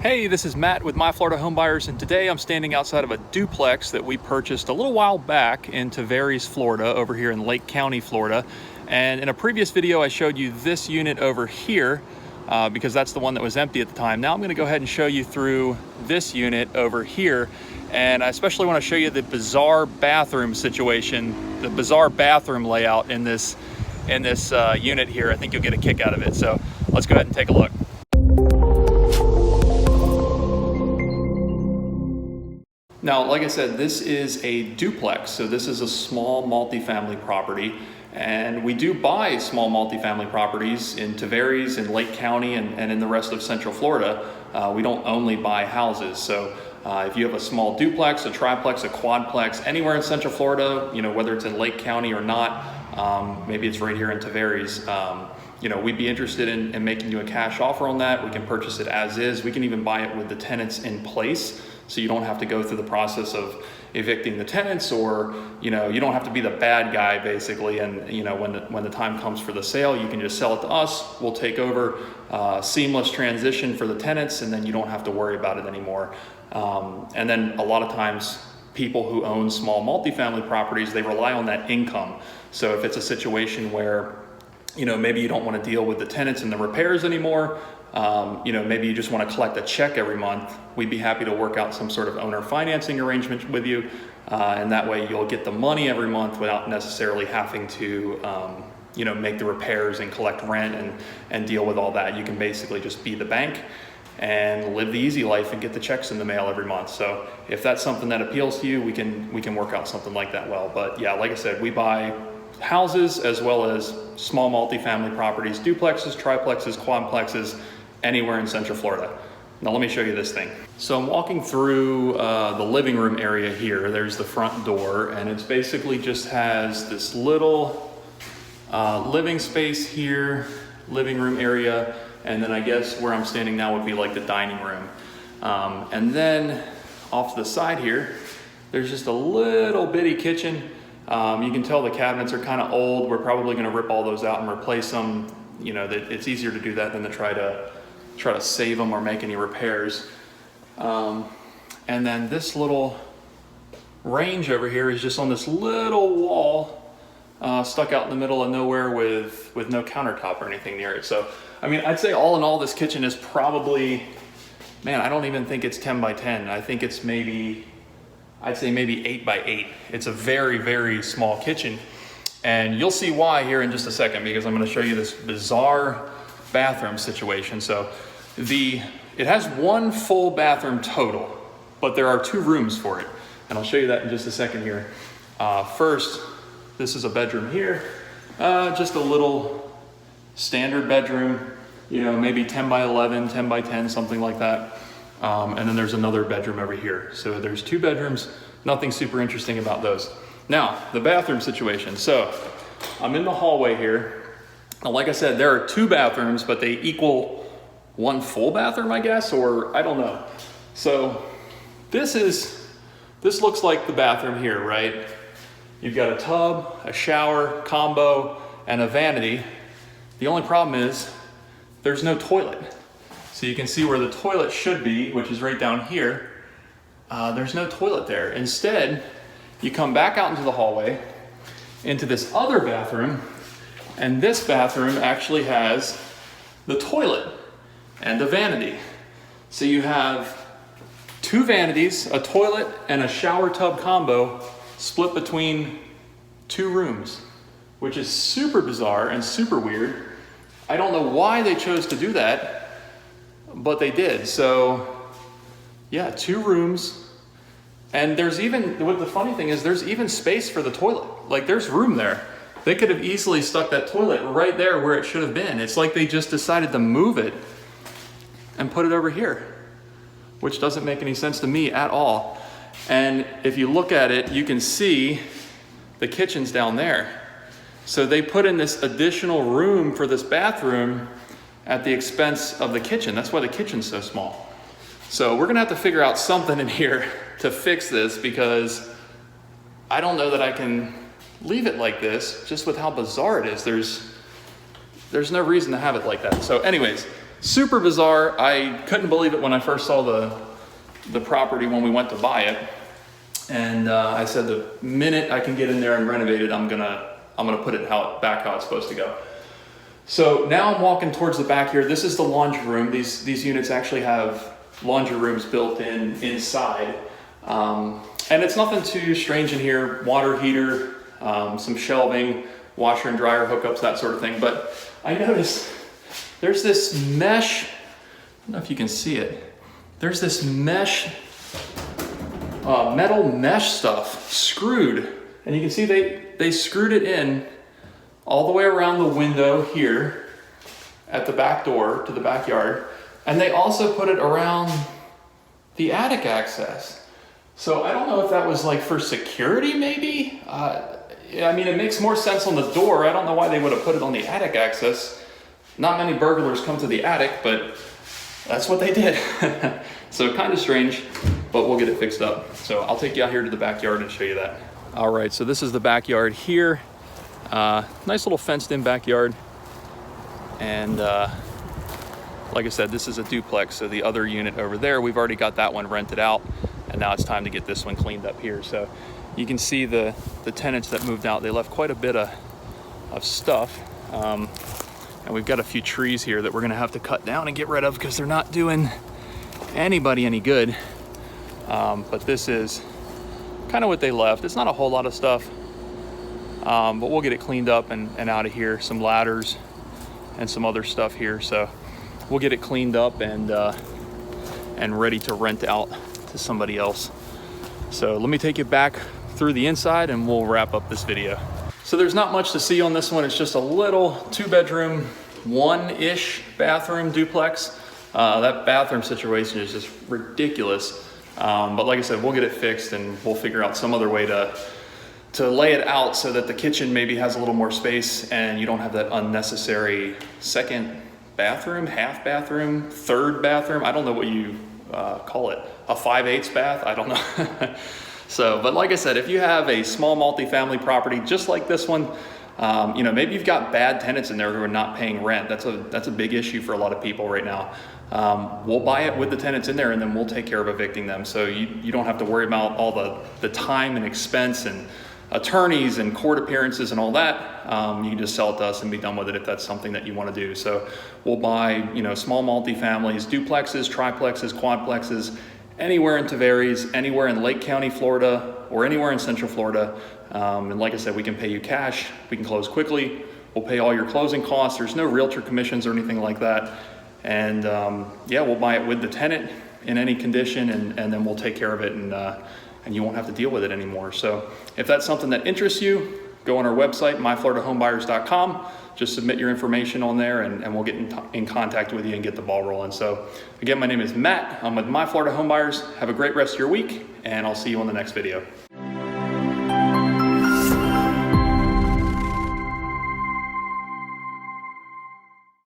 Hey, this is Matt with My Florida Homebuyers, and today I'm standing outside of a duplex that we purchased a little while back in Tavares, Florida, over here in Lake County, Florida. And in a previous video, I showed you this unit over here because that's the one that was empty at the time. Now I'm going to go ahead and show you through this unit over here. And I especially want to show you the bizarre bathroom situation, the bizarre bathroom layout in this unit here. I think you'll get a kick out of it. So let's go ahead and take a look. Now, like I said, this is a duplex, so this is a small multifamily property, and we do buy small multifamily properties in Tavares, in Lake County, and in the rest of Central Florida. We don't only buy houses, so if you have a small duplex, a triplex, a quadplex, anywhere in Central Florida, you know, whether it's in Lake County or not, maybe it's right here in Tavares, you know, we'd be interested in making you a cash offer on that. We can purchase it as is. We can even buy it with the tenants in place, so you don't have to go through the process of evicting the tenants, or, you know, you don't have to be the bad guy basically. And, you know, when the time comes for the sale, you can just sell it to us. We'll take over, seamless transition for the tenants, and then you don't have to worry about it anymore. And then a lot of times people who own small multifamily properties, they rely on that income. So if it's a situation where, you know, maybe you don't want to deal with the tenants and the repairs anymore, you know, maybe you just want to collect a check every month, we'd be happy to work out some sort of owner financing arrangement with you. And that way you'll get the money every month without necessarily having to, you know, make the repairs and collect rent and deal with all that. You can basically just be the bank and live the easy life and get the checks in the mail every month. So if that's something that appeals to you, we can work out something like that well. But yeah, like I said, we buy houses as well as small multifamily properties, duplexes, triplexes, quadplexes, anywhere in Central Florida. Now let me show you this thing. So I'm walking through the living room area here. There's the front door, and it's basically just has this little living space here, living room area, and then I guess where I'm standing now would be like the dining room. And then off to the side here, there's just a little bitty kitchen. You can tell the cabinets are kind of old. We're probably going to rip all those out and replace them. You know, that it's easier to do that than to try to save them or make any repairs. And then this little range over here is just on this little wall, stuck out in the middle of nowhere with no countertop or anything near it. So, I mean, I'd say all in all, this kitchen is probably, man, I don't even think it's 10 by 10. I think it's I'd say maybe 8 by 8. It's a very, very small kitchen. And you'll see why here in just a second, because I'm going to show you this bizarre bathroom situation. So it has one full bathroom total, but there are 2 rooms for it. And I'll show you that in just a second here. First, this is a bedroom here. Just a little standard bedroom, you know, maybe 10 by 11, 10 by 10, something like that. And then there's another bedroom over here. So there's 2 bedrooms, nothing super interesting about those. Now, the bathroom situation. So I'm in the hallway here. Now, like I said, there are 2 bathrooms, but they equal 1 full bathroom, I guess, or I don't know. So this looks like the bathroom here, right? You've got a tub, a shower, combo, and a vanity. The only problem is there's no toilet. So you can see where the toilet should be, which is right down here. There's no toilet there. Instead, you come back out into the hallway, into this other bathroom, and this bathroom actually has the toilet and a vanity. So you have 2 vanities, a toilet, and a shower tub combo split between 2 rooms, which is super bizarre and super weird. I don't know why they chose to do that, but they did. So yeah, 2 rooms. And there's even, what the funny thing is, there's even space for the toilet. Like, there's room there. They could have easily stuck that toilet right there where it should have been. It's like they just decided to move it and put it over here, which doesn't make any sense to me at all. And if you look at it, you can see the kitchen's down there. So they put in this additional room for this bathroom at the expense of the kitchen. That's why the kitchen's so small. So we're gonna have to figure out something in here to fix this, because I don't know that I can leave it like this just with how bizarre it is. There's no reason to have it like that. So anyways, Super bizarre. I couldn't believe it when I first saw the property when we went to buy it. And I said the minute I can get in there and renovate it, I'm gonna put it back how it's supposed to go. So now I'm walking towards the back here. This is the laundry room. These units actually have laundry rooms built inside. And it's nothing too strange in here. Water heater, some shelving, washer and dryer hookups, that sort of thing. But I noticed there's this mesh, I don't know if you can see it. There's this mesh, metal mesh stuff screwed. And you can see they screwed it in all the way around the window here at the back door to the backyard. And they also put it around the attic access. So I don't know if that was like for security maybe. I mean, it makes more sense on the door. I don't know why they would have put it on the attic access. Not many burglars come to the attic, but that's what they did. So kind of strange, but we'll get it fixed up. So I'll take you out here to the backyard and show you that. All right, so this is the backyard here. Nice little fenced in backyard. And like I said, this is a duplex. So the other unit over there, we've already got that one rented out. And now it's time to get this one cleaned up here. So you can see the tenants that moved out, they left quite a bit of stuff. And we've got a few trees here that we're gonna have to cut down and get rid of because they're not doing anybody any good. But this is kind of what they left. It's not a whole lot of stuff, but we'll get it cleaned up and out of here. Some ladders and some other stuff here. So we'll get it cleaned up and ready to rent out to somebody else. So let me take you back through the inside and we'll wrap up this video. So there's not much to see on this one. It's just a little 2-bedroom, 1-ish bathroom duplex. That bathroom situation is just ridiculous. But like I said, we'll get it fixed and we'll figure out some other way to lay it out so that the kitchen maybe has a little more space and you don't have that unnecessary second bathroom, half bathroom, third bathroom. I don't know what you call it, a 5/8 bath, I don't know. So, but like I said, if you have a small multifamily property just like this one, you know, maybe you've got bad tenants in there who are not paying rent. That's a big issue for a lot of people right now. We'll buy it with the tenants in there and then we'll take care of evicting them. So you don't have to worry about all the time and expense and attorneys and court appearances and all that. You can just sell it to us and be done with it if that's something that you want to do. So we'll buy, you know, small multifamilies, duplexes, triplexes, quadplexes, anywhere in Tavares, anywhere in Lake County, Florida, or anywhere in Central Florida. And like I said, we can pay you cash. We can close quickly. We'll pay all your closing costs. There's no realtor commissions or anything like that. And yeah, we'll buy it with the tenant in any condition, and then we'll take care of it, and you won't have to deal with it anymore. So if that's something that interests you, go on our website, myfloridahomebuyers.com. Just submit your information on there and we'll get in contact with you and get the ball rolling. So again, my name is Matt. I'm with My Florida Home Buyers. Have a great rest of your week and I'll see you on the next video.